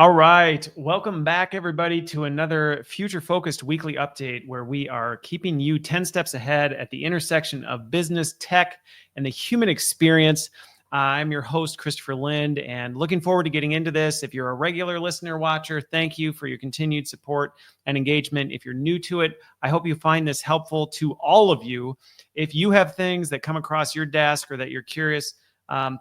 All right. Welcome back, everybody, to another future-focused weekly update where we are keeping you 10 steps ahead at the intersection of business, tech, and the human experience. I'm your host, Christopher Lind, and looking forward to getting into this. If you're a regular listener, watcher, thank you for your continued support and engagement. If you're new to it, I hope you find this helpful to all of you. If you have things that come across your desk or that you're curious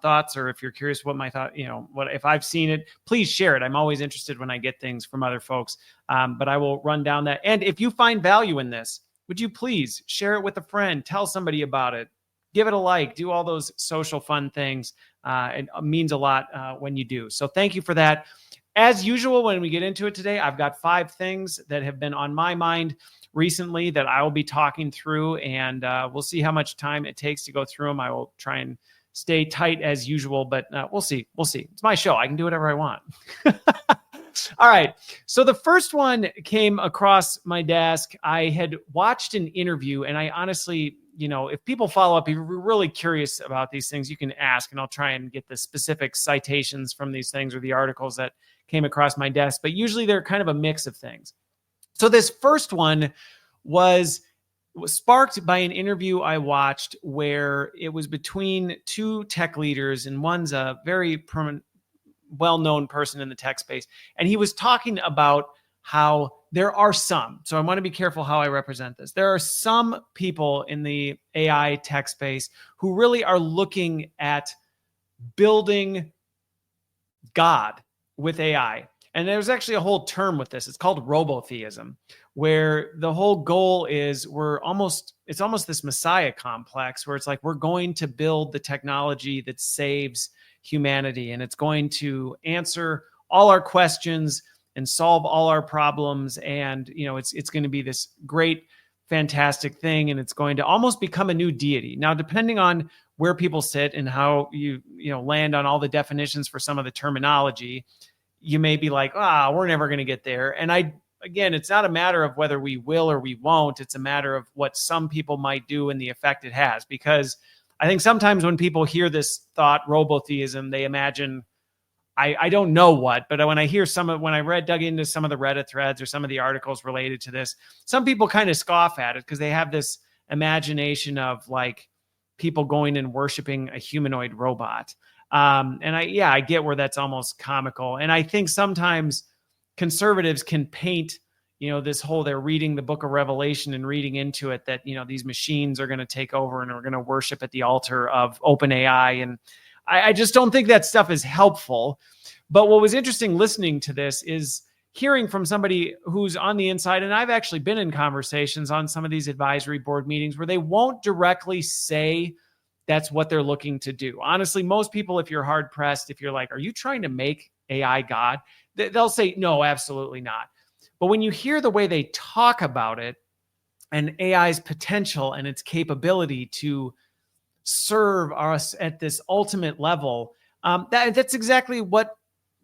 thoughts, or if you're curious what my thought, what if I've seen it, please share it. I'm always interested when I get things from other folks, but I will run down that. And if you find value in this, would you please share it with a friend, tell somebody about it, give it a like, do all those social fun things. It means a lot when you do. So thank you for that. As usual, when we get into it today, I've got 5 things that have been on my mind recently that I will be talking through, and we'll see how much time it takes to go through them. I will try and stay tight as usual, but we'll see. It's my show. I can do whatever I want. All right. So the first one came across my desk. I had watched an interview, and I honestly, if people follow up, if you're really curious about these things, you can ask, and I'll try and get the specific citations from these things or the articles that came across my desk. But usually they're kind of a mix of things. So this first one was sparked by an interview I watched where it was between 2 tech leaders, and one's a very well-known person in the tech space. And he was talking about how there are some, so I want to be careful how I represent this. There are some people in the AI tech space who really are looking at building God with AI. And there's actually a whole term with this. It's called Robotheism, where the whole goal is it's almost this Messiah complex where it's like, we're going to build the technology that saves humanity, and it's going to answer all our questions and solve all our problems. And, it's going to be this great, fantastic thing. And it's going to almost become a new deity. Now, depending on where people sit and how you land on all the definitions for some of the terminology, you may be like, we're never going to get there. And again, it's not a matter of whether we will or we won't. It's a matter of what some people might do and the effect it has. Because I think sometimes when people hear this thought, robotheism, they imagine, I don't know what, but when I hear when I dug into some of the Reddit threads or some of the articles related to this, some people kind of scoff at it because they have this imagination of like people going and worshiping a humanoid robot. And I get where that's almost comical. And I think sometimes conservatives can paint, this whole, they're reading the book of Revelation and reading into it that, these machines are going to take over and are going to worship at the altar of OpenAI. And I just don't think that stuff is helpful. But what was interesting listening to this is hearing from somebody who's on the inside. And I've actually been in conversations on some of these advisory board meetings where they won't directly say that's what they're looking to do. Honestly, most people, if you're hard pressed, if you're like, are you trying to make AI God? They'll say, no, absolutely not. But when you hear the way they talk about it and AI's potential and its capability to serve us at this ultimate level, that's exactly what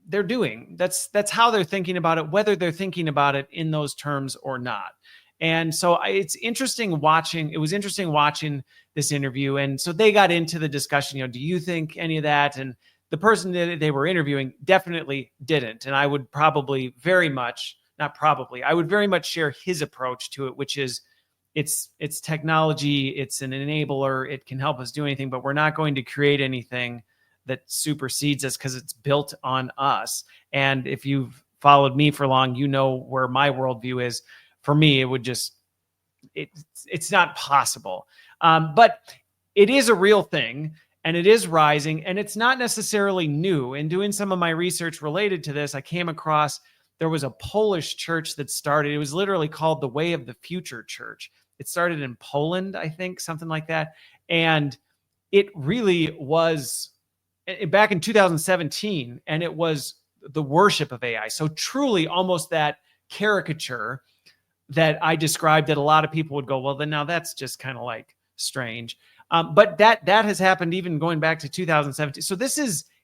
they're doing. That's how they're thinking about it, whether they're thinking about it in those terms or not. And so it's interesting watching. It was interesting watching this interview. And so they got into the discussion, do you think any of that? And the person that they were interviewing definitely didn't. And I would probably very much share his approach to it, which is it's technology, it's an enabler, it can help us do anything, but we're not going to create anything that supersedes us because it's built on us. And if you've followed me for long, you know where my worldview is. For me, it would it's not possible. But it is a real thing, and it is rising, and it's not necessarily new. In doing some of my research related to this, I came across, there was a Polish church that started. It was literally called the Way of the Future Church. It started in Poland, I think, something like that. And it really was back in 2017, and it was the worship of AI. So truly almost that caricature that I described that a lot of people would go, well, then now that's just kind of like strange. But that has happened even going back to 2017. So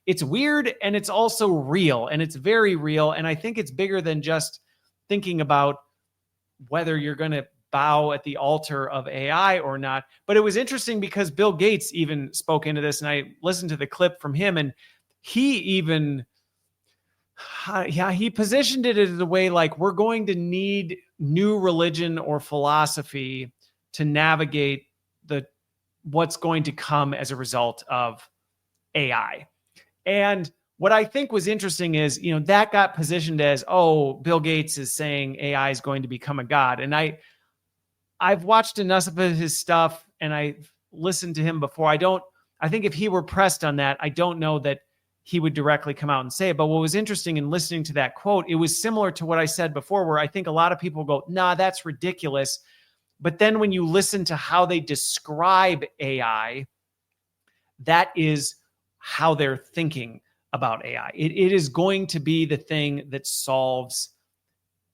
it's weird, and it's also real, and it's very real. And I think it's bigger than just thinking about whether you're going to bow at the altar of AI or not. But it was interesting because Bill Gates even spoke into this, and I listened to the clip from him, and he even, Yeah, he positioned it as a way like we're going to need new religion or philosophy to navigate the what's going to come as a result of AI. And what I think was interesting is, that got positioned as, oh, Bill Gates is saying AI is going to become a god. And I've watched enough of his stuff and I've listened to him before. I think if he were pressed on that, I don't know that he would directly come out and say it. But what was interesting in listening to that quote, it was similar to what I said before, where I think a lot of people go, nah, that's ridiculous. But then when you listen to how they describe AI, that is how they're thinking about AI. It is going to be the thing that solves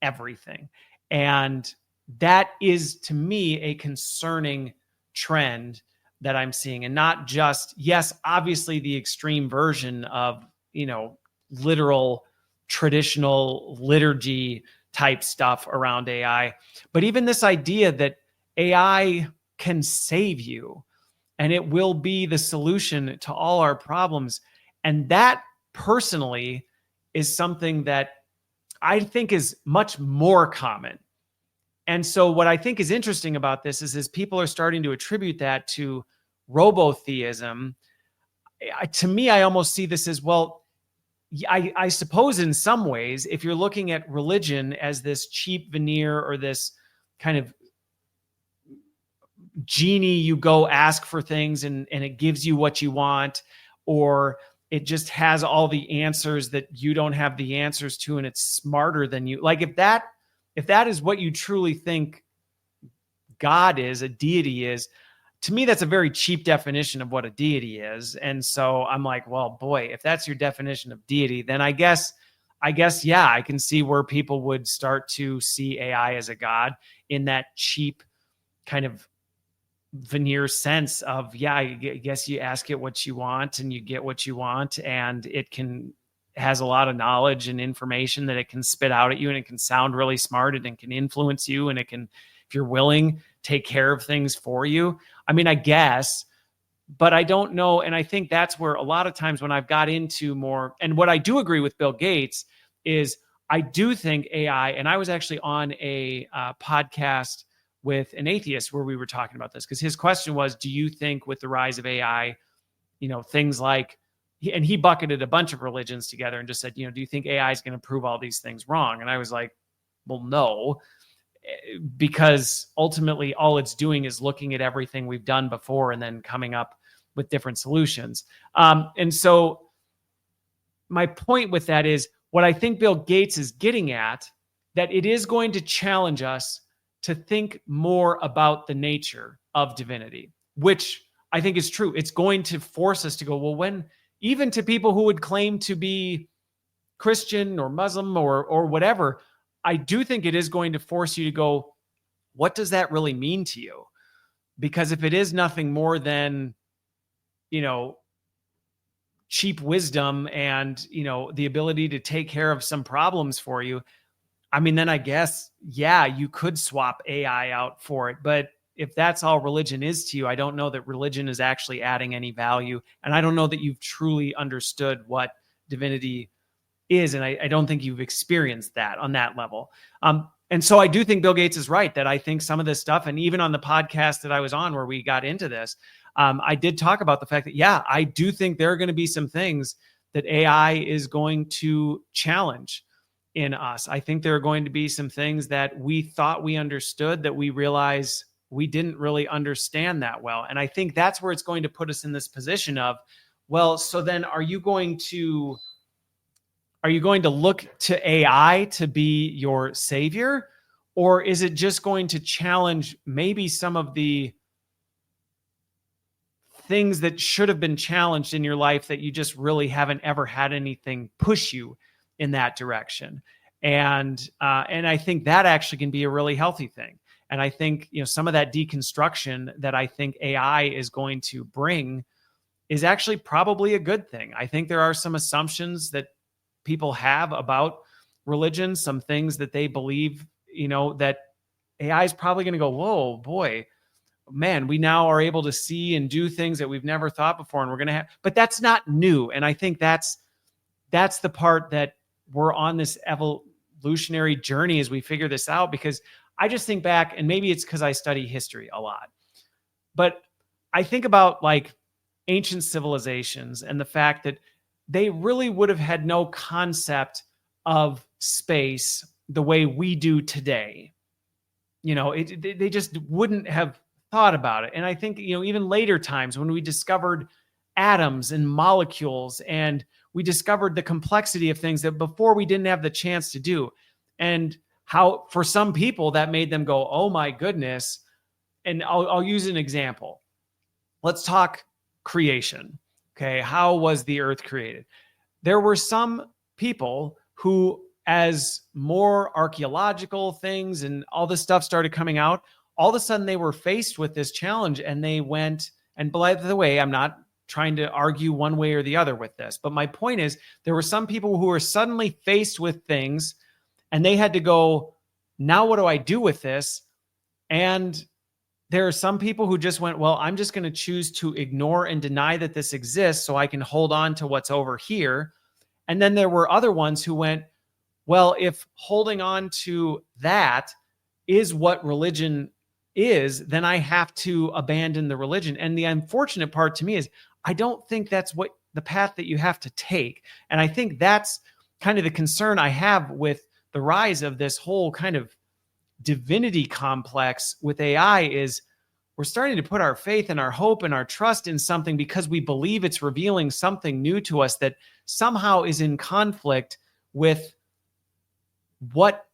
everything. And that is, to me, a concerning trend that I'm seeing. And not just, yes, obviously the extreme version of, literal traditional liturgy type stuff around AI, but even this idea that AI can save you and it will be the solution to all our problems. And that personally is something that I think is much more common. And so what I think is interesting about this is people are starting to attribute that to Robo-Theism. To me, I almost see this as, well, I suppose in some ways, if you're looking at religion as this cheap veneer or this kind of genie, you go ask for things and it gives you what you want, or it just has all the answers that you don't have the answers to, and it's smarter than you. Like if that is what you truly think God is, a deity is, to me, that's a very cheap definition of what a deity is. And so I'm like, well, boy, if that's your definition of deity, then I guess, yeah, I can see where people would start to see AI as a god in that cheap kind of veneer sense of, yeah, I guess you ask it what you want and you get what you want, and it has a lot of knowledge and information that it can spit out at you, and it can sound really smart, and it can influence you, and it can, if you're willing, take care of things for you. I mean, I guess, but I don't know. And I think that's where a lot of times when I've got into more, and what I do agree with Bill Gates is I do think AI, and I was actually on a podcast with an atheist where we were talking about this, because his question was, do you think with the rise of AI, things like, and he bucketed a bunch of religions together and just said, do you think AI is going to prove all these things wrong? And I was like, well, no, because ultimately all it's doing is looking at everything we've done before and then coming up with different solutions. And so my point with that is, what I think Bill Gates is getting at, that it is going to challenge us to think more about the nature of divinity, which I think is true. It's going to force us to go, well, when, even to people who would claim to be Christian or Muslim or whatever, I do think it is going to force you to go, what does that really mean to you? Because if it is nothing more than, cheap wisdom and, the ability to take care of some problems for you, I mean, then I guess, yeah, you could swap AI out for it. But if that's all religion is to you, I don't know that religion is actually adding any value. And I don't know that you've truly understood what divinity is. And I don't think you've experienced that on that level. And so I do think Bill Gates is right, that I think some of this stuff, and even on the podcast that I was on where we got into this, I did talk about the fact that, yeah, I do think there are going to be some things that AI is going to challenge in us. I think there are going to be some things that we thought we understood that we realize we didn't really understand that well. And I think that's where it's going to put us in this position of, well, so then are you going to look to AI to be your savior? Or is it just going to challenge maybe some of the things that should have been challenged in your life that you just really haven't ever had anything push you in that direction? And I think that actually can be a really healthy thing. And I think, some of that deconstruction that I think AI is going to bring is actually probably a good thing. I think there are some assumptions that people have about religion, some things that they believe, that AI is probably going to go, whoa, boy, man, we now are able to see and do things that we've never thought before. And we're going to have, but that's not new. And I think that's the part that we're on this evolutionary journey as we figure this out. Because I just think back, and maybe it's because I study history a lot, but I think about like ancient civilizations and the fact that they really would have had no concept of space the way we do today. They just wouldn't have thought about it. And I think, even later times when we discovered atoms and molecules and we discovered the complexity of things that before we didn't have the chance to do, and how for some people that made them go, oh my goodness. And I'll use an example. Let's talk creation. Okay. How was the earth created? There were some people who, as more archaeological things and all this stuff started coming out, all of a sudden they were faced with this challenge, and they went, and by the way, I'm not trying to argue one way or the other with this, but my point is there were some people who were suddenly faced with things and they had to go, now what do I do with this? And there are some people who just went, well, I'm just going to choose to ignore and deny that this exists so I can hold on to what's over here. And then there were other ones who went, well, if holding on to that is what religion is, then I have to abandon the religion. And the unfortunate part to me is I don't think that's what the path that you have to take. And I think that's kind of the concern I have with the rise of this whole kind of divinity complex with AI is we're starting to put our faith and our hope and our trust in something because we believe it's revealing something new to us that somehow is in conflict with what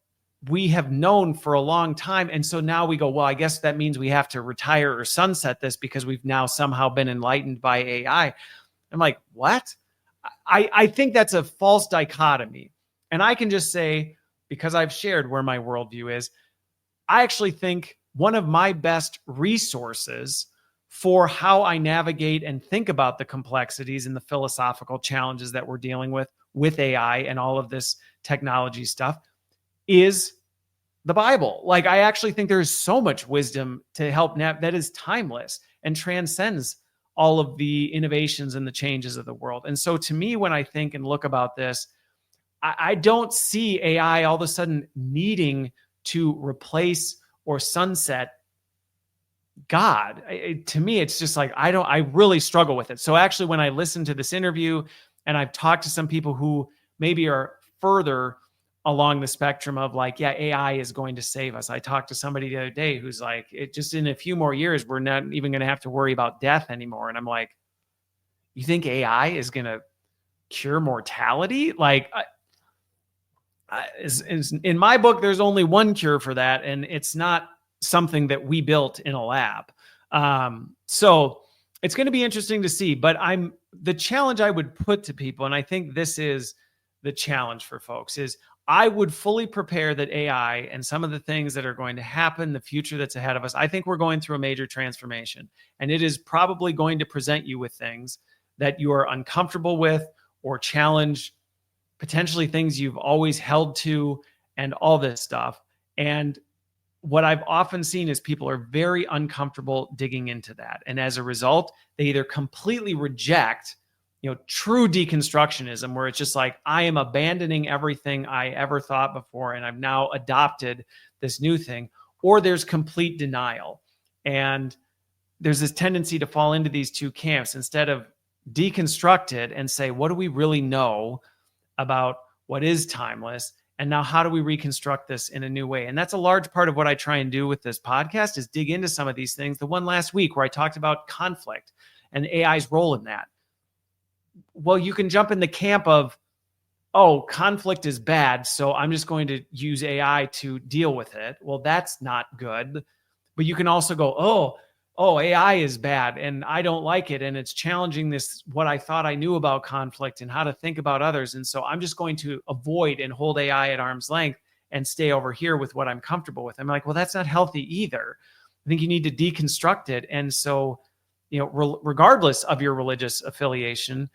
we have known for a long time. And so now we go, well, I guess that means we have to retire or sunset this because we've now somehow been enlightened by AI. I'm like, what? I think that's a false dichotomy. And I can just say, because I've shared where my worldview is, I actually think one of my best resources for how I navigate and think about the complexities and the philosophical challenges that we're dealing with AI and all of this technology stuff is the Bible. Like, I actually think there's so much wisdom to help that is timeless and transcends all of the innovations and the changes of the world. And so to me, when I think and look about this, I don't see AI all of a sudden needing to replace or sunset God. To me, it's just like, I really struggle with it. So actually, when I listen to this interview and I've talked to some people who maybe are further along the spectrum of like, yeah, AI is going to save us. I talked to somebody the other day who's like, it just in a few more years, we're not even going to have to worry about death anymore. And I'm like, you think AI is going to cure mortality? Like, in my book, there's only one cure for that, and it's not something that we built in a lab. So it's going to be interesting to see. But the challenge I would put to people, and I think this is the challenge for folks, is I would fully prepare that AI and some of the things that are going to happen, the future that's ahead of us, I think we're going through a major transformation, and it is probably going to present you with things that you are uncomfortable with or challenge, potentially things you've always held to, and all this stuff. And what I've often seen is people are very uncomfortable digging into that. And as a result, they either completely reject, true deconstructionism, where it's just like, I am abandoning everything I ever thought before, and I've now adopted this new thing, or there's complete denial. And there's this tendency to fall into these two camps instead of deconstruct it and say, what do we really know about what is timeless? And now how do we reconstruct this in a new way? And that's a large part of what I try and do with this podcast, is dig into some of these things. The one last week where I talked about conflict and AI's role in that. Well, you can jump in the camp of, oh, conflict is bad, so I'm just going to use AI to deal with it. Well, that's not good. But you can also go, oh, AI is bad and I don't like it, and it's challenging what I thought I knew about conflict and how to think about others. And so I'm just going to avoid and hold AI at arm's length and stay over here with what I'm comfortable with. I'm like, well, that's not healthy either. I think you need to deconstruct it. And so, regardless of your religious affiliation,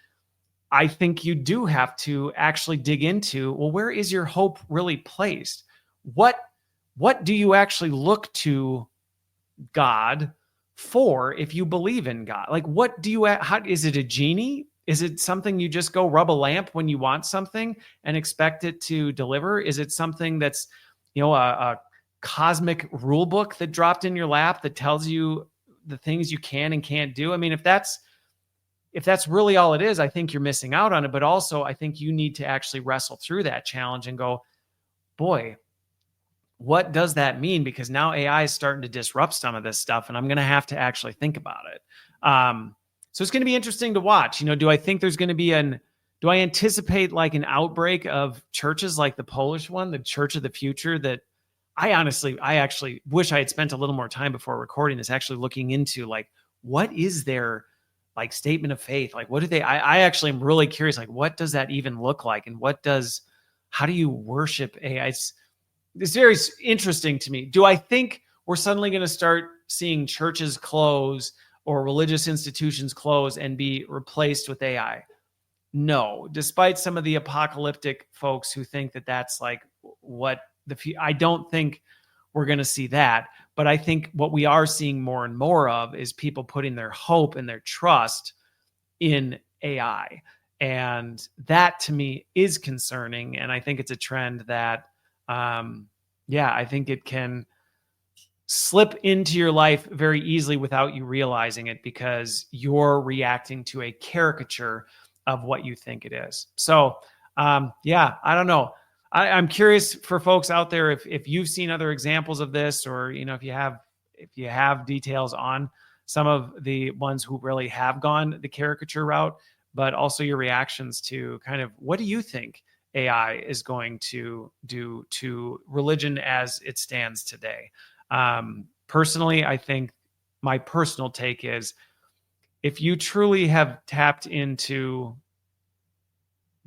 I think you do have to actually dig into, well, where is your hope really placed? What do you actually look to God for if you believe in God? Like, what do you, how is it a genie? Is it something you just go rub a lamp when you want something and expect it to deliver? Is it something that's, a cosmic rule book that dropped in your lap that tells you the things you can and can't do? I mean, if that's really all it is, I think you're missing out on it. But also, I think you need to actually wrestle through that challenge and go, boy, what does that mean? Because now AI is starting to disrupt some of this stuff, and I'm going to have to actually think about it. So it's going to be interesting to watch. Do I think there's going to be do I anticipate like an outbreak of churches like the Polish one, the Church of the Future, that I actually wish I had spent a little more time before recording this, actually looking into like, what is their like statement of faith? Like, what do they, I actually am really curious, like, what does that even look like? And how do you worship AI? It's very interesting to me. Do I think we're suddenly going to start seeing churches close or religious institutions close and be replaced with AI? No, despite some of the apocalyptic folks who think that that's like what I don't think we're going to see that. But I think what we are seeing more and more of is people putting their hope and their trust in AI. And that to me is concerning. And I think it's a trend that, I think it can slip into your life very easily without you realizing it, because you're reacting to a caricature of what you think it is. So, I don't know. I'm curious for folks out there if you've seen other examples of this, or if you have details on some of the ones who really have gone the caricature route, but also your reactions to kind of what do you think AI is going to do to religion as it stands today. Personally, I think my personal take is, if you truly have tapped into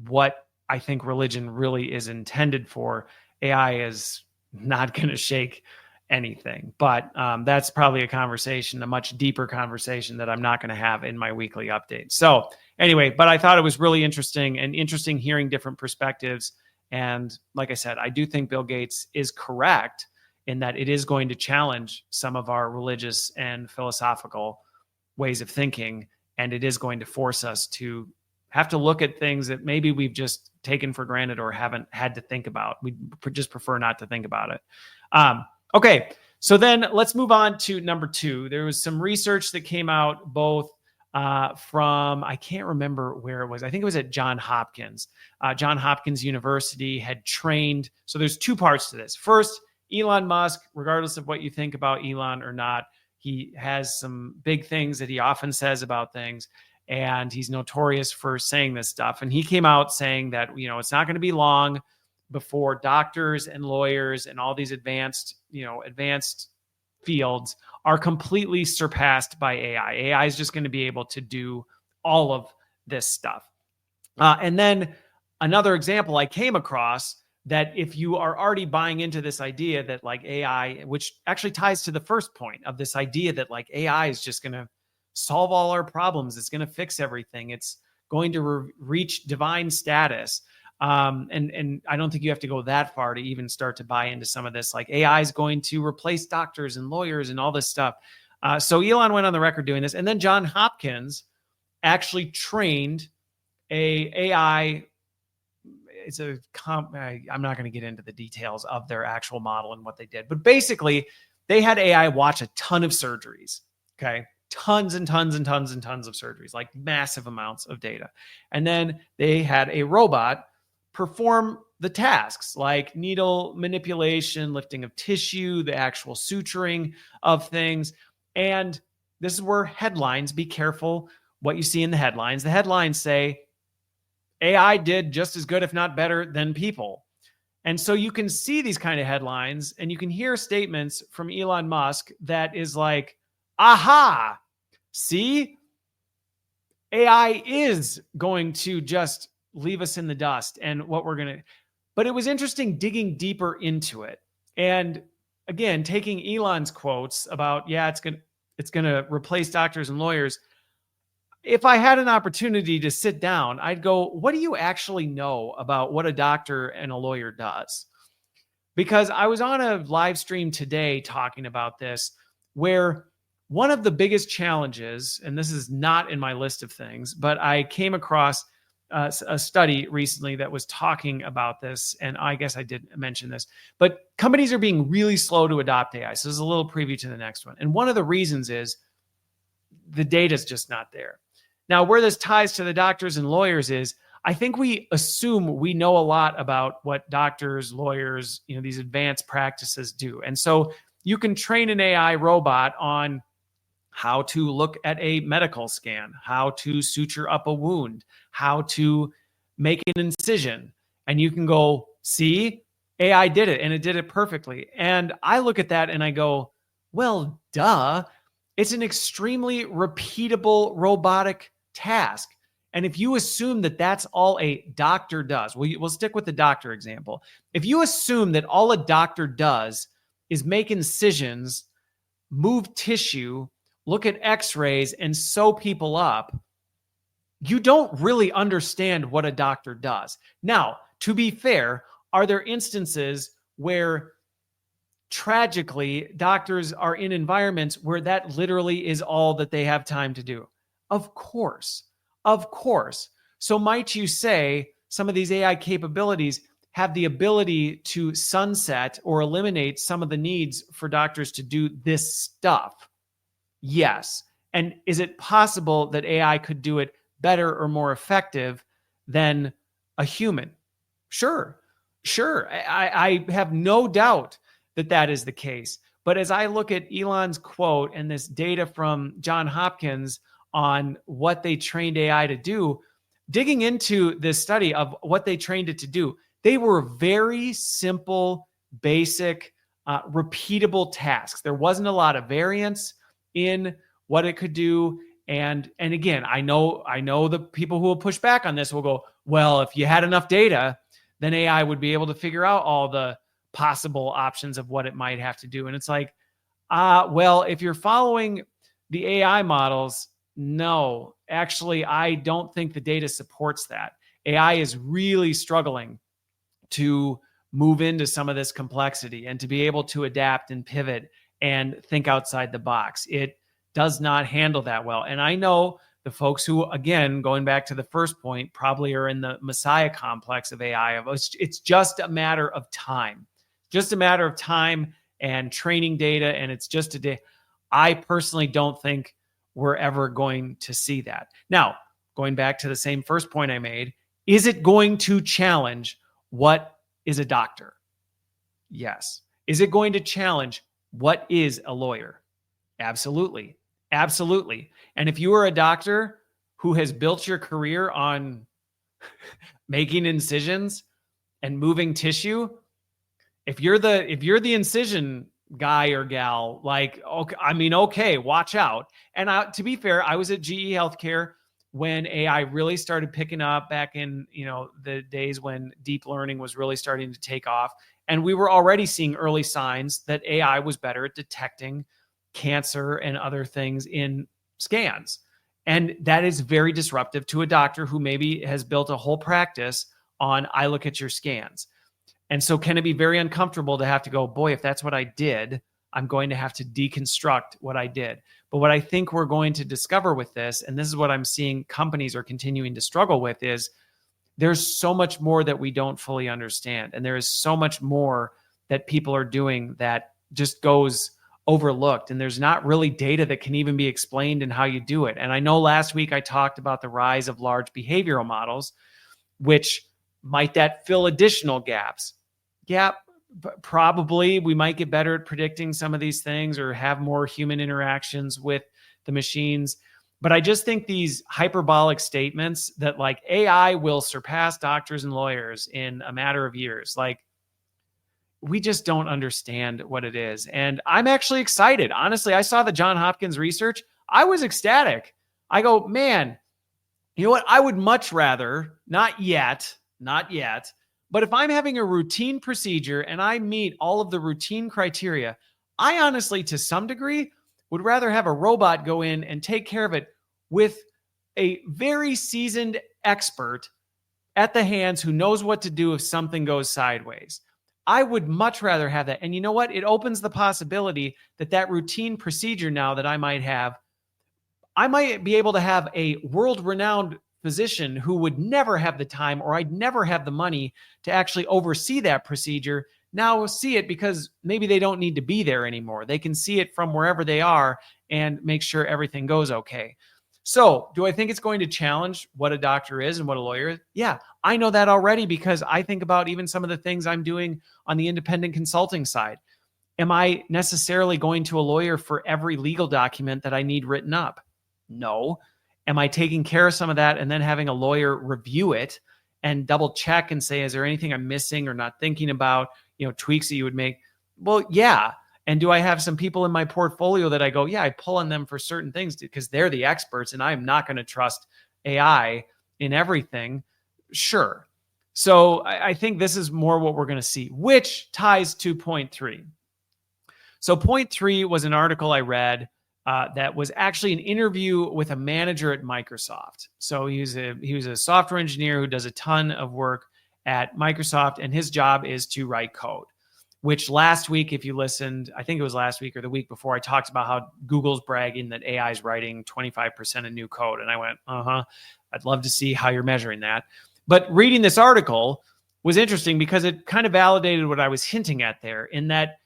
what I think religion really is intended for, AI is not going to shake anything. But that's probably a much deeper conversation that I'm not going to have in my weekly update. So anyway, but I thought it was really interesting hearing different perspectives. And like I said, I do think Bill Gates is correct in that it is going to challenge some of our religious and philosophical ways of thinking. And it is going to force us to have to look at things that maybe we've just taken for granted or haven't had to think about. We just prefer not to think about it. Okay, so then let's move on to number 2. There was some research that came out both from, I can't remember where it was. I think it was at John Hopkins. John Hopkins University had trained. So there's 2 parts to this. First, Elon Musk, regardless of what you think about Elon or not, he has some big things that he often says about things. And he's notorious for saying this stuff. And he came out saying that, it's not going to be long before doctors and lawyers and all these advanced fields are completely surpassed by AI. AI is just going to be able to do all of this stuff. And then another example I came across, that if you are already buying into this idea that like AI, which actually ties to the first point of this idea that like AI is just going to solve all our problems, it's going to fix everything, it's going to reach divine status. And I don't think you have to go that far to even start to buy into some of this. Like AI is going to replace doctors and lawyers and all this stuff. So Elon went on the record doing this. And then John Hopkins actually trained a AI. I'm not going to get into the details of their actual model and what they did. But basically, they had AI watch a ton of surgeries. Okay. Tons and tons and tons and tons of surgeries, like massive amounts of data. And then they had a robot perform the tasks like needle manipulation, lifting of tissue, the actual suturing of things. And this is where headlines, be careful what you see in the headlines. The headlines say AI did just as good, if not better, than people. And so you can see these kind of headlines and you can hear statements from Elon Musk that is like, aha, see, AI is going to just leave us in the dust. And but it was interesting digging deeper into it. And again, taking Elon's quotes about, it's going to replace doctors and lawyers. If I had an opportunity to sit down, I'd go, what do you actually know about what a doctor and a lawyer does? Because I was on a live stream today talking about this, where one of the biggest challenges, and this is not in my list of things, but I came across a study recently that was talking about this, and I guess I did mention this, but companies are being really slow to adopt AI. So this is a little preview to the next one. And one of the reasons is the data is just not there. Now, where this ties to the doctors and lawyers is, I think we assume we know a lot about what doctors, lawyers, these advanced practices do. And so you can train an AI robot on how to look at a medical scan, how to suture up a wound, how to make an incision. And you can go, see, AI did it, and it did it perfectly. And I look at that and I go, well, duh. It's an extremely repeatable robotic task. And if you assume that that's all a doctor does, we'll stick with the doctor example. If you assume that all a doctor does is make incisions, move tissue, look at x-rays, and sew people up, you don't really understand what a doctor does. Now, to be fair, are there instances where tragically doctors are in environments where that literally is all that they have time to do? Of course. Of course. So might you say some of these AI capabilities have the ability to sunset or eliminate some of the needs for doctors to do this stuff? Yes. And is it possible that AI could do it better or more effective than a human? Sure. I have no doubt that that is the case. But as I look at Elon's quote and this data from John Hopkins on what they trained AI to do, digging into this study of what they trained it to do, they were very simple, basic, repeatable tasks. There wasn't a lot of variance in what it could do. And again, I know the people who will push back on this will go, well, if you had enough data, then AI would be able to figure out all the possible options of what it might have to do. And it's like, well, if you're following the AI models, no, actually, I don't think the data supports that. AI is really struggling to move into some of this complexity and to be able to adapt and pivot and think outside the box. It does not handle that well. And I know the folks who, again, going back to the first point, probably are in the Messiah complex of AI. It's just a matter of time. Just a matter of time and training data. And it's just a day. I personally don't think we're ever going to see that. Now, going back to the same first point I made, is it going to challenge what is a doctor? Yes. Is it going to challenge what is a lawyer? Absolutely. Absolutely. And if you are a doctor who has built your career on making incisions and moving tissue, if you're the incision guy or gal, like, okay, watch out. And to be fair, I was at GE Healthcare when AI really started picking up back in, the days when deep learning was really starting to take off. And we were already seeing early signs that AI was better at detecting cancer and other things in scans. And that is very disruptive to a doctor who maybe has built a whole practice on, I look at your scans. And so can it be very uncomfortable to have to go, boy, if that's what I did, I'm going to have to deconstruct what I did. But what I think we're going to discover with this, and this is what I'm seeing companies are continuing to struggle with, is there's so much more that we don't fully understand. And there is so much more that people are doing that just goes overlooked. And there's not really data that can even be explained in how you do it. And I know last week I talked about the rise of large behavioral models, which might that fill additional gaps? Yeah, probably. We might get better at predicting some of these things or have more human interactions with the machines. But I just think these hyperbolic statements that like AI will surpass doctors and lawyers in a matter of years, like we just don't understand what it is. And I'm actually excited. Honestly, I saw the John Hopkins research. I was ecstatic. I go, man, you know what? I would much rather, not yet, but if I'm having a routine procedure and I meet all of the routine criteria, I honestly, to some degree, would rather have a robot go in and take care of it with a very seasoned expert at the hands who knows what to do if something goes sideways. I would much rather have that. And you know what? It opens the possibility that that routine procedure now that I might have, I might be able to have a world-renowned physician who would never have the time, or I'd never have the money to actually oversee that procedure, now see it because maybe they don't need to be there anymore. They can see it from wherever they are and make sure everything goes okay. So, do I think it's going to challenge what a doctor is and what a lawyer is? Yeah, I know that already because I think about even some of the things I'm doing on the independent consulting side. Am I necessarily going to a lawyer for every legal document that I need written up? No. Am I taking care of some of that and then having a lawyer review it and double check and say, is there anything I'm missing or not thinking about, tweaks that you would make? Well, yeah. And do I have some people in my portfolio that I go, yeah, I pull on them for certain things because they're the experts and I'm not going to trust AI in everything? Sure. So I think this is more what we're going to see, which ties to point 3. So point 3 was an article I read that was actually an interview with a manager at Microsoft. So he was a software engineer who does a ton of work at Microsoft, and his job is to write code. Which last week, if you listened, I think it was last week or the week before, I talked about how Google's bragging that AI is writing 25% of new code. And I went, I'd love to see how you're measuring that. But reading this article was interesting because it kind of validated what I was hinting at there, in that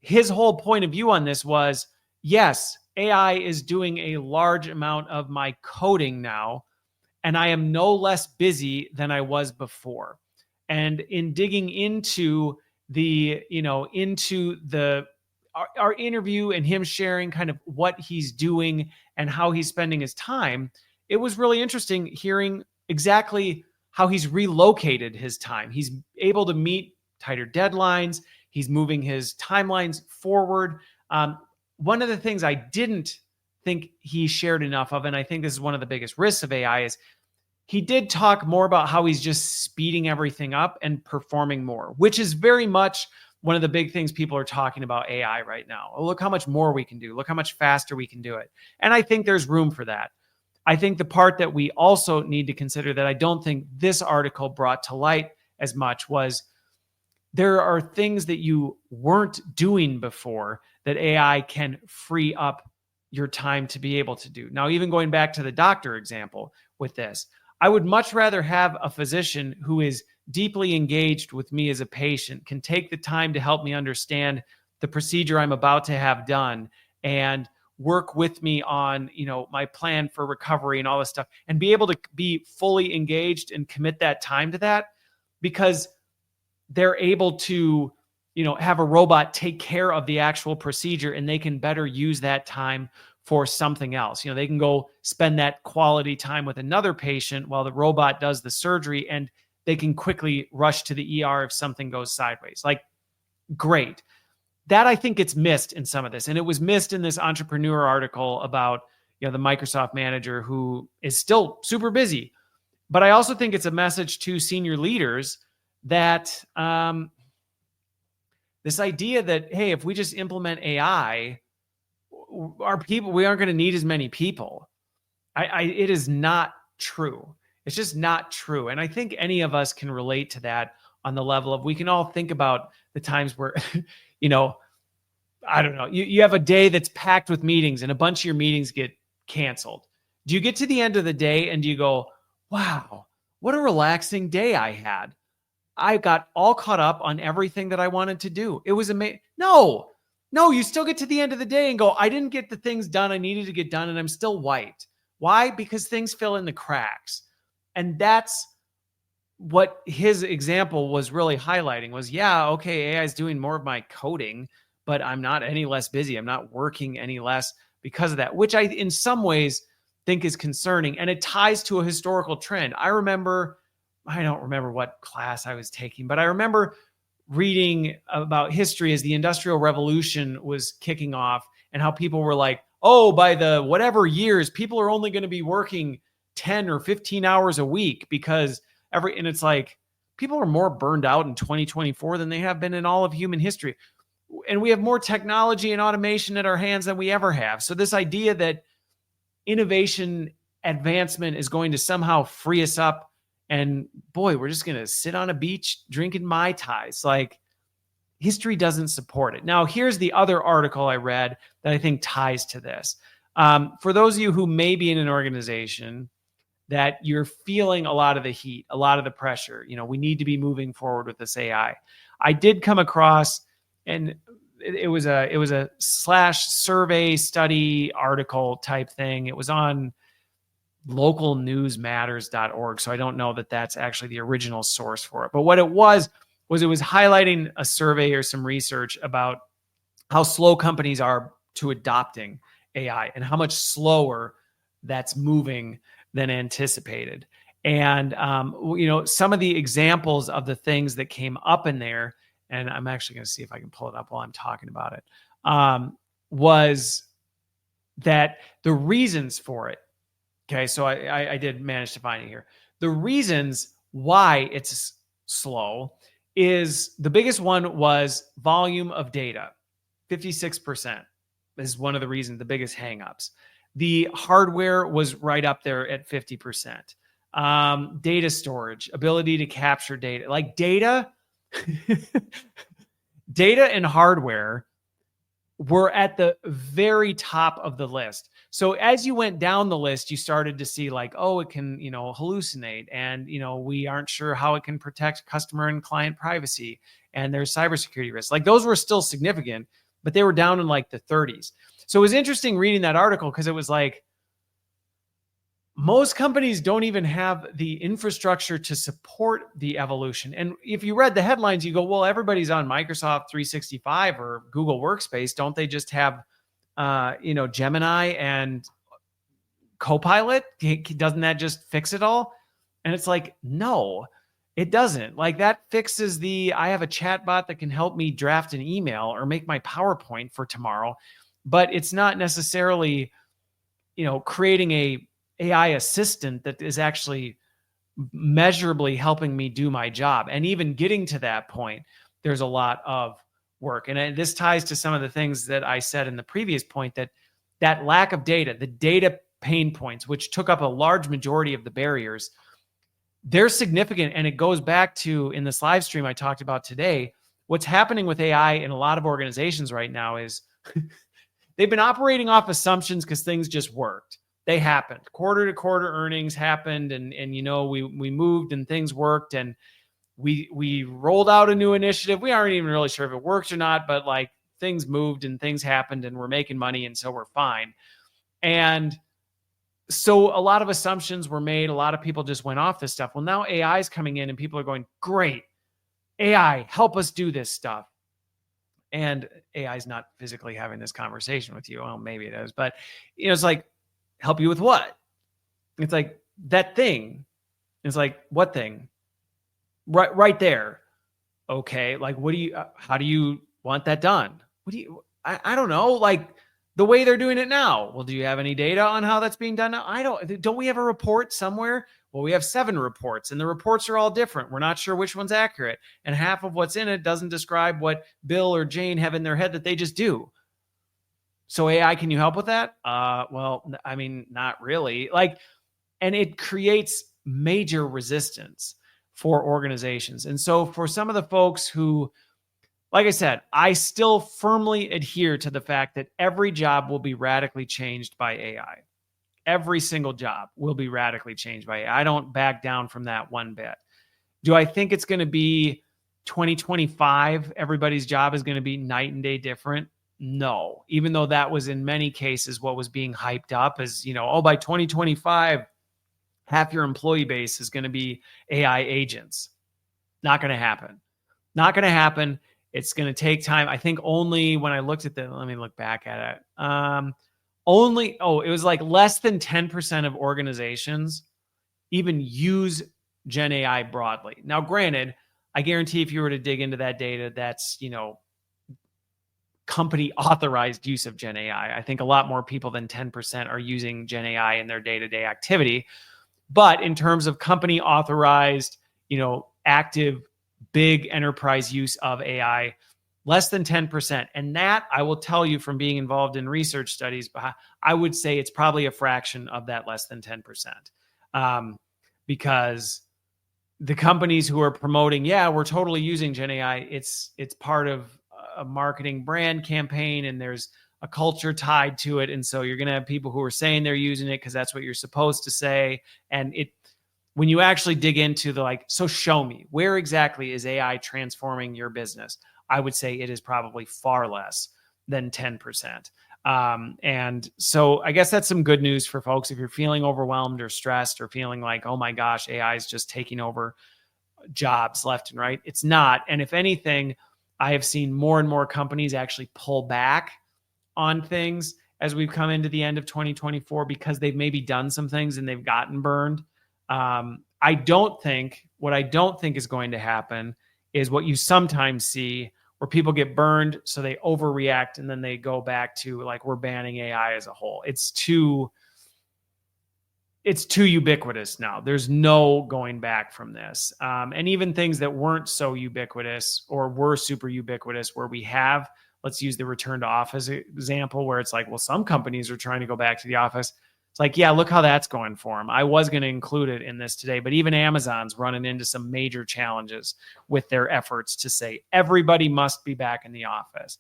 his whole point of view on this was, yes, AI is doing a large amount of my coding now, and I am no less busy than I was before. And in digging into our interview and him sharing kind of what he's doing and how he's spending his time, it was really interesting hearing exactly how he's relocated his time. He's able to meet tighter deadlines. He's moving his timelines forward. One of the things I didn't think he shared enough of, and I think this is one of the biggest risks of AI, is he did talk more about how he's just speeding everything up and performing more, which is very much one of the big things people are talking about AI right now. Oh, look how much more we can do. Look how much faster we can do it. And I think there's room for that. I think the part that we also need to consider that I don't think this article brought to light as much was there are things that you weren't doing before that AI can free up your time to be able to do. Now, even going back to the doctor example with this, I would much rather have a physician who is deeply engaged with me as a patient, can take the time to help me understand the procedure I'm about to have done and work with me on, my plan for recovery and all this stuff, and be able to be fully engaged and commit that time to that, because they're able to, have a robot take care of the actual procedure and they can better use that time for something else. They can go spend that quality time with another patient while the robot does the surgery, and they can quickly rush to the ER if something goes sideways. Like, great. That I think gets missed in some of this. And it was missed in this entrepreneur article about, the Microsoft manager who is still super busy. But I also think it's a message to senior leaders that this idea that, hey, if we just implement AI, we aren't going to need as many people. It is not true. It's just not true. And I think any of us can relate to that on the level of, we can all think about the times where, I don't know, you have a day that's packed with meetings and a bunch of your meetings get canceled. Do you get to the end of the day and do you go, wow, what a relaxing day I had? I got all caught up on everything that I wanted to do. It was amazing. No, you still get to the end of the day and go, I didn't get the things done I needed to get done, and I'm still white. Why? Because things fill in the cracks. And that's what his example was really highlighting was, yeah, okay, AI is doing more of my coding, but I'm not any less busy. I'm not working any less because of that, which I, in some ways, think is concerning. And it ties to a historical trend. I don't remember what class I was taking, but I remember reading about history as the Industrial Revolution was kicking off, and how people were like, oh, by the whatever years, people are only going to be working 10 or 15 hours a week because and it's like, people are more burned out in 2024 than they have been in all of human history. And we have more technology and automation at our hands than we ever have. So this idea that innovation advancement is going to somehow free us up, and boy, we're just going to sit on a beach drinking Mai Tais. Like, history doesn't support it. Now, here's the other article I read that I think ties to this. For those of you who may be in an organization that you're feeling a lot of the heat, a lot of the pressure, we need to be moving forward with this AI. I did come across, and it was a slash survey study article type thing. It was on localnewsmatters.org. So I don't know that that's actually the original source for it. But what it was it was highlighting a survey or some research about how slow companies are to adopting AI and how much slower that's moving than anticipated. And, some of the examples of the things that came up in there, and I'm actually going to see if I can pull it up while I'm talking about it, was that the reasons for it. Okay, so I did manage to find it here. The reasons why it's slow is the biggest one was volume of data. 56% is one of the reasons, the biggest hangups. The hardware was right up there at 50%. Data storage, ability to capture data, like data and hardware were at the very top of the list. So as you went down the list, you started to see like, oh, it can, hallucinate. And, we aren't sure how it can protect customer and client privacy. And there's cybersecurity risks. Like those were still significant, but they were down in like the 30s. So it was interesting reading that article because it was like, most companies don't even have the infrastructure to support the evolution. And if you read the headlines, you go, well, everybody's on Microsoft 365 or Google Workspace. Don't they just have, Gemini and Copilot? Doesn't that just fix it all? And it's like, no, it doesn't. Like that fixes I have a chat bot that can help me draft an email or make my PowerPoint for tomorrow. But it's not necessarily, creating a AI assistant that is actually measurably helping me do my job. And even getting to that point, there's a lot of work. And this ties to some of the things that I said in the previous point, that lack of data, the data pain points, which took up a large majority of the barriers, they're significant. And it goes back to, in this live stream I talked about today, what's happening with AI in a lot of organizations right now is they've been operating off assumptions because things just worked. They happened. Quarter to quarter earnings happened, and we moved and things worked, and we rolled out a new initiative. We aren't even really sure if it works or not, but like things moved and things happened, and we're making money, and so we're fine. And so a lot of assumptions were made. A lot of people just went off this stuff. Well, now AI is coming in, and people are going, "Great, AI, help us do this stuff." And AI is not physically having this conversation with you. Well, maybe it is, but it's like, help you with what? It's like that thing. It's like, what thing? Right there. Okay. Like, how do you want that done? I don't know. Like the way they're doing it now. Well, do you have any data on how that's being done now? Don't we have a report somewhere? Well, we have 7 reports and the reports are all different. We're not sure which one's accurate. And half of what's in it doesn't describe what Bill or Jane have in their head that they just do. So AI, can you help with that? Well, I mean, not really. And it creates major resistance for organizations. And so for some of the folks who, like I said, I still firmly adhere to the fact that every job will be radically changed by AI. Every single job will be radically changed by AI. I don't back down from that one bit. Do I think it's going to be 2025? Everybody's job is going to be night and day different? No, even though that was in many cases what was being hyped up as, by 2025, half your employee base is going to be AI agents. Not going to happen. Not going to happen. It's going to take time. I think only when I looked at let me look back at it. It was like less than 10% of organizations even use Gen AI broadly. Now, granted, I guarantee if you were to dig into that data, that's, company authorized use of Gen AI. I think a lot more people than 10% are using Gen AI in their day-to-day activity. But in terms of company authorized, active, big enterprise use of AI, less than 10%. And that, I will tell you from being involved in research studies, I would say it's probably a fraction of that less than 10%. Because the companies who are promoting, yeah, we're totally using Gen AI, it's part of a marketing brand campaign, and there's a culture tied to it. And so you're going to have people who are saying they're using it because that's what you're supposed to say. And when you actually dig into so show me, where exactly is AI transforming your business? I would say it is probably far less than 10%. And so I guess that's some good news for folks. If you're feeling overwhelmed or stressed or feeling like, oh my gosh, AI is just taking over jobs left and right, it's not. And if anything, I have seen more and more companies actually pull back on things as we've come into the end of 2024 because they've maybe done some things and they've gotten burned. What I don't think is going to happen is what you sometimes see where people get burned, so they overreact and then they go back to we're banning AI as a whole. It's too ubiquitous now. There's no going back from this. And even things that weren't so ubiquitous or were super ubiquitous where we have, let's use the return to office example, where it's some companies are trying to go back to the office. It's yeah, look how that's going for them. I was going to include it in this today, but even Amazon's running into some major challenges with their efforts to say everybody must be back in the office.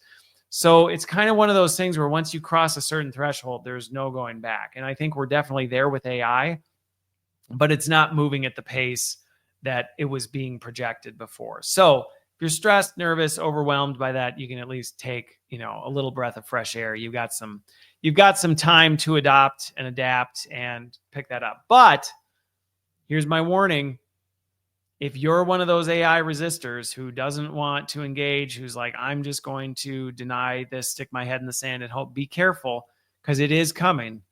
So it's kind of one of those things where once you cross a certain threshold, there's no going back. And I think we're definitely there with AI, but it's not moving at the pace that it was being projected before. So if you're stressed, nervous, overwhelmed by that, you can at least take, a little breath of fresh air. You've got some time to adopt and adapt and pick that up. But here's my warning. If you're one of those AI resistors who doesn't want to engage, who's I'm just going to deny this, stick my head in the sand and hope, be careful, because it is coming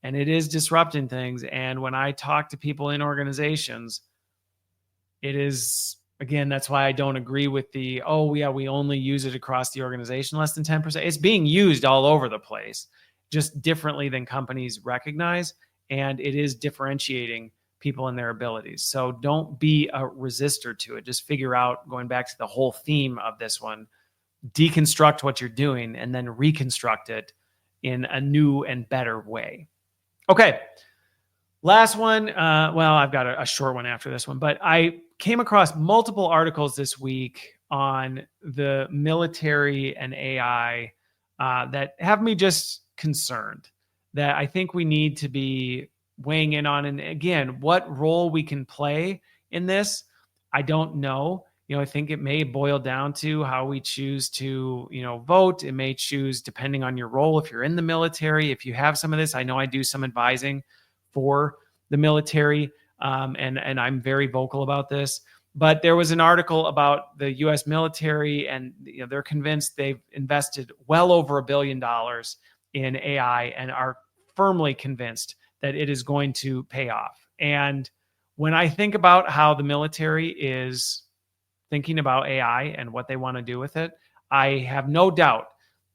and it is disrupting things. And when I talk to people in organizations, it is, again, that's why I don't agree with we only use it across the organization, less than 10%. It's being used all over the place, just differently than companies recognize. And it is differentiating people and their abilities. So don't be a resistor to it. Just figure out, going back to the whole theme of this one, deconstruct what you're doing and then reconstruct it in a new and better way. Okay. Last one. I've got a short one after this one, but I came across multiple articles this week on the military and AI that have me just concerned, that I think we need to be weighing in on. And again, what role we can play in this, I don't know. I think it may boil down to how we choose to, vote. It may choose depending on your role. If you're in the military, if you have some of this, I know I do some advising for the military, and I'm very vocal about this. But there was an article about the U.S. military, and they're convinced they've invested well over $1 billion in AI and are firmly convinced that it is going to pay off. And when I think about how the military is thinking about AI and what they want to do with it, I have no doubt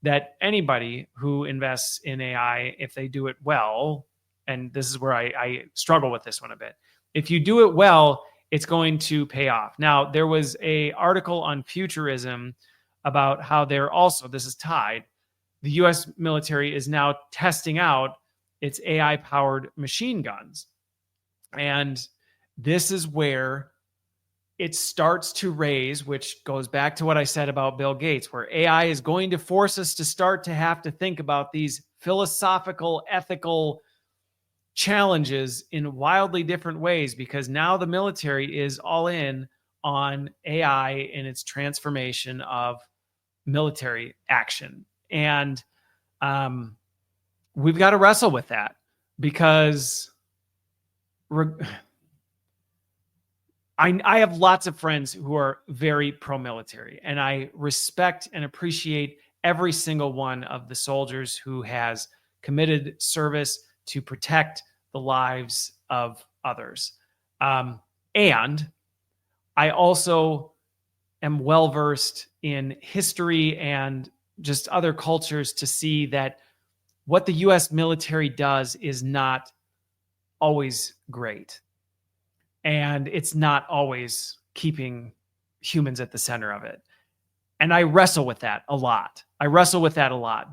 that anybody who invests in AI, if they do it well, and this is where I struggle with this one a bit, if you do it well, it's going to pay off. Now, there was an article on Futurism about how they're also, this is tied, the U.S. military is now testing out its AI-powered machine guns. And this is where it starts to raise, which goes back to what I said about Bill Gates, where AI is going to force us to start to have to think about these philosophical, ethical challenges in wildly different ways, because now the military is all in on AI in its transformation of military action. And we've got to wrestle with that, because I have lots of friends who are very pro-military, and I respect and appreciate every single one of the soldiers who has committed service to protect the lives of others. And I also am well-versed in history and just other cultures to see that what the U.S. military does is not always great. And it's not always keeping humans at the center of it. And I wrestle with that a lot.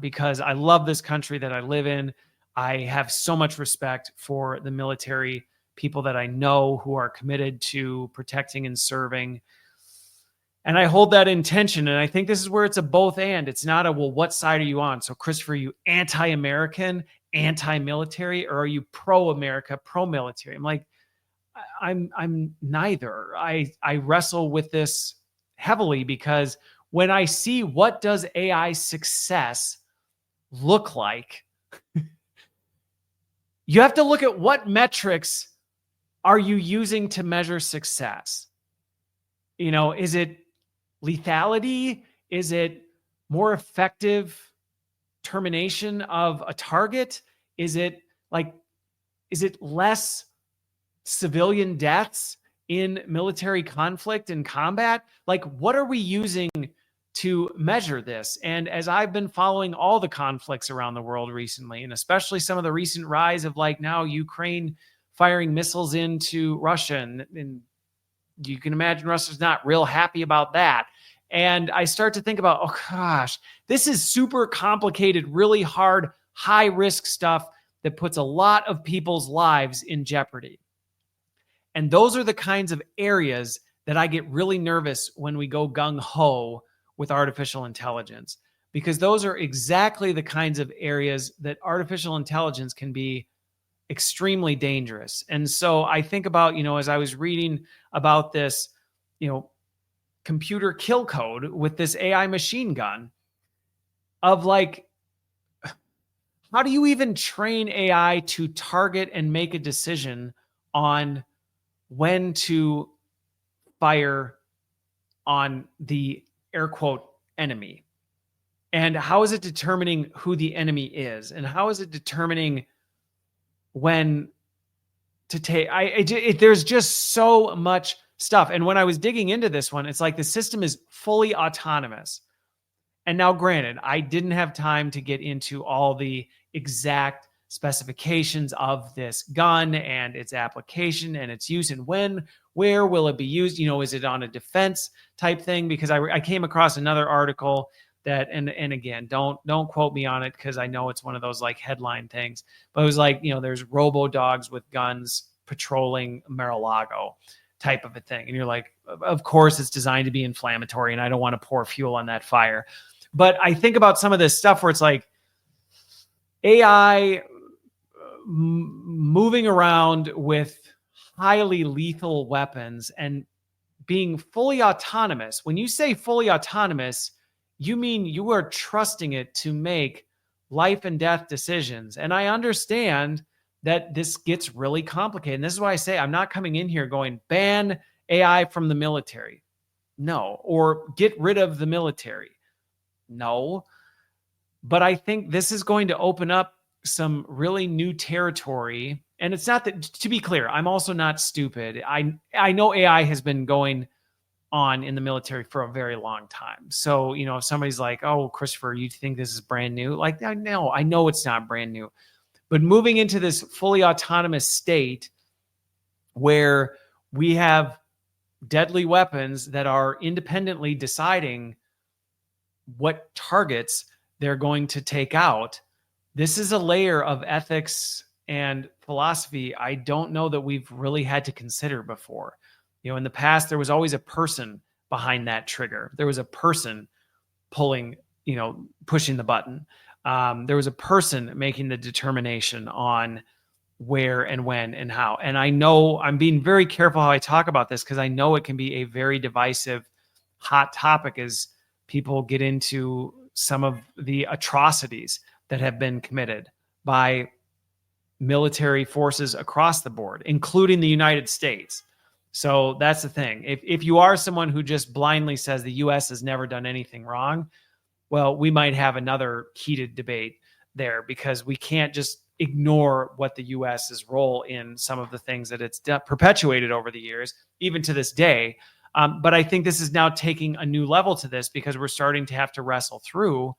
Because I love this country that I live in. I have so much respect for the military people that I know who are committed to protecting and serving. And I hold that intention. And I think this is where it's a both and. It's not a, well, what side are you on? So, Christopher, are you anti-American, anti-military, or are you pro-America, pro-military? I'm like, I'm neither. I wrestle with this heavily because when I see what does AI success look like, you have to look at what metrics are you using to measure success. Is it lethality? Is it more effective termination of a target? Is it less civilian deaths in military conflict and combat? Like, what are we using to measure this? And as I've been following all the conflicts around the world recently, and especially some of the recent rise of now Ukraine firing missiles into Russia, and you can imagine Russia's not real happy about that. And I start to think about, oh gosh, this is super complicated, really hard, high risk stuff that puts a lot of people's lives in jeopardy. And those are the kinds of areas that I get really nervous when we go gung-ho with artificial intelligence, because those are exactly the kinds of areas that artificial intelligence can be extremely dangerous. And so I think about, as I was reading about this, computer kill code with this AI machine gun of how do you even train AI to target and make a decision on when to fire on the air quote enemy? And how is it determining who the enemy is? And how is it determining when to take? There's just so much stuff. And when I was digging into this one, it's like the system is fully autonomous. And now, granted, I didn't have time to get into all the exact specifications of this gun and its application and its use, and where will it be used? Is it on a defense type thing? Because I came across another article that, and again, don't quote me on it because I know it's one of those headline things, but it was there's robo dogs with guns patrolling Mar-a-Lago type of a thing. And you're like, of course it's designed to be inflammatory and I don't want to pour fuel on that fire. But I think about some of this stuff where it's AI moving around with highly lethal weapons and being fully autonomous. When you say fully autonomous, you mean you are trusting it to make life and death decisions. And I understand that this gets really complicated. And this is why I say I'm not coming in here going, ban AI from the military. No. Or get rid of the military. No. But I think this is going to open up some really new territory. And it's not that, to be clear, I'm also not stupid. I know AI has been going on in the military for a very long time. So, if somebody's like, oh, Christopher, you think this is brand new? I know it's not brand new. But moving into this fully autonomous state where we have deadly weapons that are independently deciding what targets they're going to take out, this is a layer of ethics and philosophy I don't know that we've really had to consider before. In the past, there was always a person behind that trigger. There was a person pushing the button. There was a person making the determination on where and when and how. And I know I'm being very careful how I talk about this because I know it can be a very divisive, hot topic as people get into some of the atrocities that have been committed by military forces across the board, including the United States. So that's the thing. If you are someone who just blindly says the U.S. has never done anything wrong, well, we might have another heated debate there because we can't just ignore what the U.S.'s role in some of the things that it's perpetuated over the years, even to this day. But I think this is now taking a new level to this because we're starting to have to wrestle through,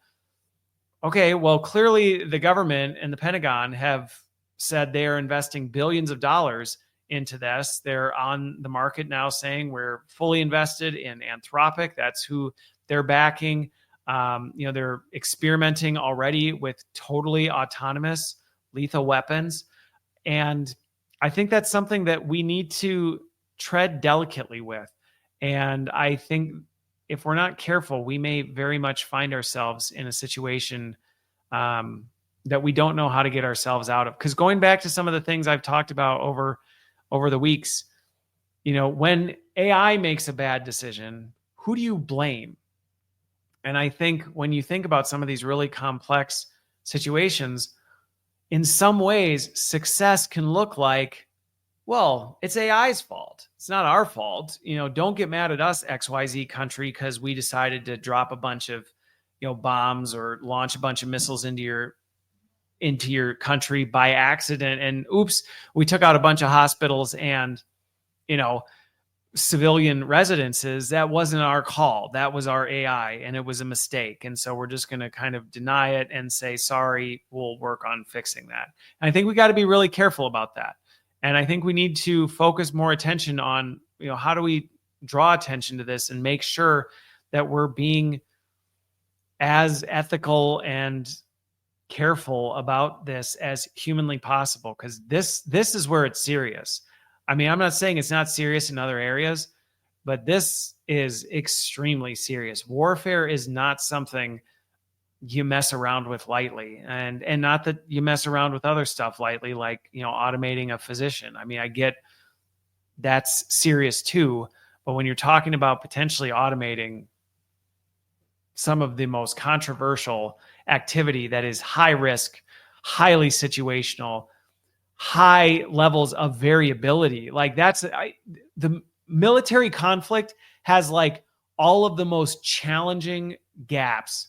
okay, well, clearly the government and the Pentagon have said they are investing billions of dollars into this. They're on the market now saying we're fully invested in Anthropic. That's who they're backing. They're experimenting already with totally autonomous lethal weapons. And I think that's something that we need to tread delicately with. And I think if we're not careful, we may very much find ourselves in a situation that we don't know how to get ourselves out of. Because going back to some of the things I've talked about over the weeks, when AI makes a bad decision, who do you blame? And I think when you think about some of these really complex situations, in some ways, success can look like, well, it's AI's fault. It's not our fault. Don't get mad at us, XYZ country, because we decided to drop a bunch of, bombs or launch a bunch of missiles into your country by accident. And oops, we took out a bunch of hospitals and, civilian residences. That wasn't our call. That was our AI, and it was a mistake. And so we're just going to kind of deny it and say, sorry, we'll work on fixing that. And I think we got to be really careful about that. And I think we need to focus more attention on, how do we draw attention to this and make sure that we're being as ethical and careful about this as humanly possible, because this is where it's serious. I mean, I'm not saying it's not serious in other areas, but this is extremely serious. Warfare is not something you mess around with lightly, and not that you mess around with other stuff lightly, like, automating a physician. I mean, I get that's serious too, but when you're talking about potentially automating some of the most controversial activity that is high risk, highly situational, high levels of variability, like the military conflict has like all of the most challenging gaps,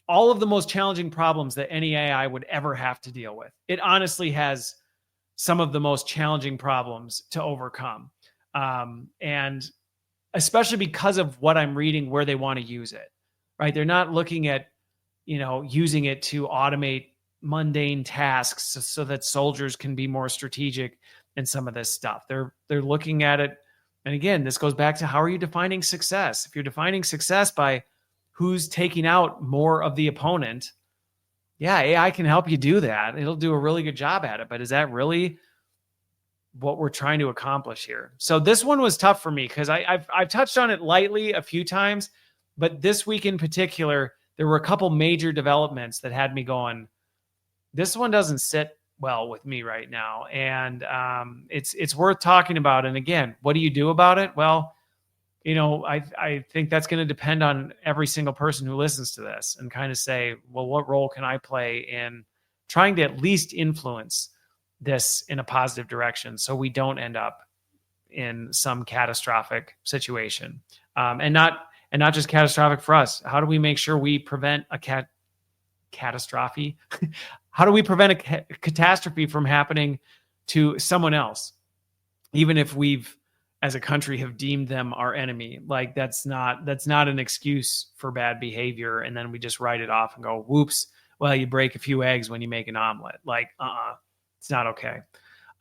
all of the most challenging problems that any AI would ever have to deal with. It honestly has some of the most challenging problems to overcome. And especially because of what I'm reading, where they want to use it, right? They're not looking at, using it to automate mundane tasks so that soldiers can be more strategic in some of this stuff. They're looking at it. And again, this goes back to, how are you defining success? If you're defining success by who's taking out more of the opponent, yeah, AI can help you do that. It'll do a really good job at it. But is that really what we're trying to accomplish here? So this one was tough for me because I've touched on it lightly a few times, but this week in particular, there were a couple major developments that had me going, this one doesn't sit well with me right now. And it's worth talking about. And again, what do you do about it? Well, I think that's going to depend on every single person who listens to this, and kind of say, well, what role can I play in trying to at least influence this in a positive direction so we don't end up in some catastrophic situation, and not just catastrophic for us. How do we make sure we prevent a catastrophe? How do we prevent a catastrophe from happening to someone else, even if we've, as a country, have deemed them our enemy? Like, that's not an excuse for bad behavior. And then we just write it off and go, whoops, well, you break a few eggs when you make an omelet. Like, it's not okay.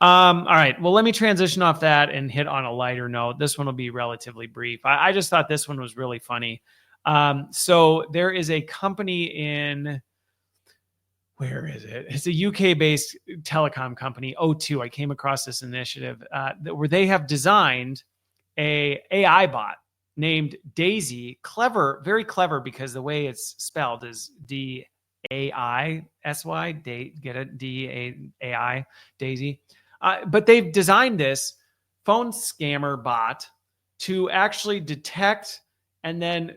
All right. Well, let me transition off that and hit on a lighter note. This one will be relatively brief. I just thought this one was really funny. So there is a company in, where is it? It's a UK-based telecom company, O2. I came across this initiative where they have designed a AI bot named Daisy. Clever, very clever, because the way it's spelled is DAISY. Get it? DAI, Daisy. But they've designed this phone scammer bot to actually detect and then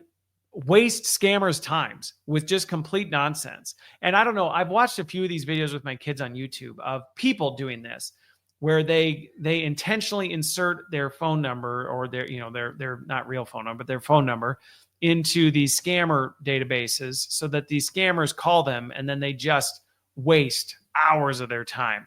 waste scammers' times with just complete nonsense. And I don't know, I've watched a few of these videos with my kids on YouTube of people doing this, where they intentionally insert their phone number, or their not real phone number, but their phone number, into these scammer databases so that these scammers call them, and then they just waste hours of their time.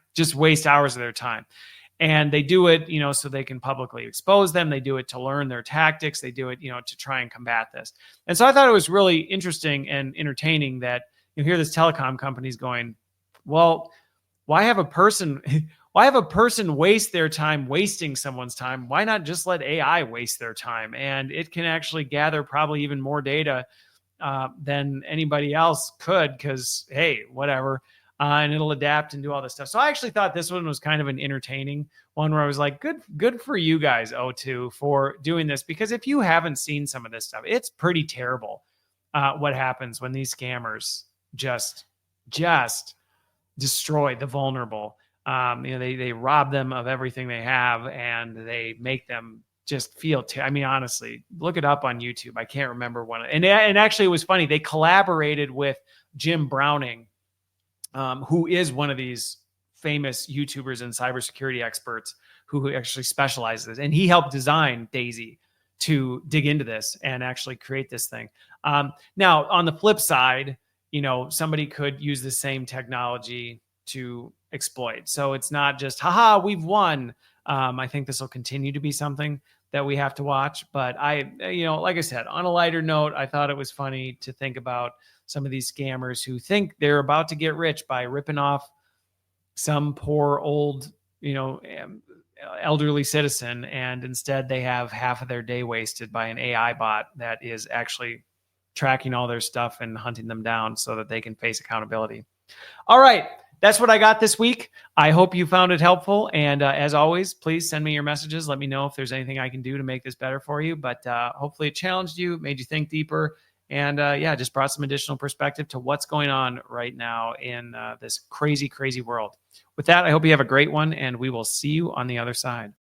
And they do it, so they can publicly expose them. They do it to learn their tactics. They do it, to try and combat this. And so I thought it was really interesting and entertaining that you hear this telecom companies going, well, why have a person waste their time wasting someone's time? Why not just let AI waste their time? And it can actually gather probably even more data than anybody else could, because, hey, whatever. and it'll adapt and do all this stuff. So I actually thought this one was kind of an entertaining one where I was like, good for you guys, O2, for doing this. Because if you haven't seen some of this stuff, it's pretty terrible what happens when these scammers just destroy the vulnerable. They rob them of everything they have, and they make them just feel. I mean, honestly, look it up on YouTube. I can't remember one. And actually, it was funny. They collaborated with Jim Browning, who is one of these famous YouTubers and cybersecurity experts who actually specializes, and he helped design Daisy to dig into this and actually create this thing. Now, on the flip side, somebody could use the same technology to exploit. So it's not just, haha, we've won. I think this will continue to be something that we have to watch. But like I said, on a lighter note, I thought it was funny to think about some of these scammers who think they're about to get rich by ripping off some poor old, elderly citizen. And instead they have half of their day wasted by an AI bot that is actually tracking all their stuff and hunting them down so that they can face accountability. All right. That's what I got this week. I hope you found it helpful. And as always, please send me your messages. Let me know if there's anything I can do to make this better for you. But hopefully it challenged you, made you think deeper, and just brought some additional perspective to what's going on right now in this crazy, crazy world. With that, I hope you have a great one, and we will see you on the other side.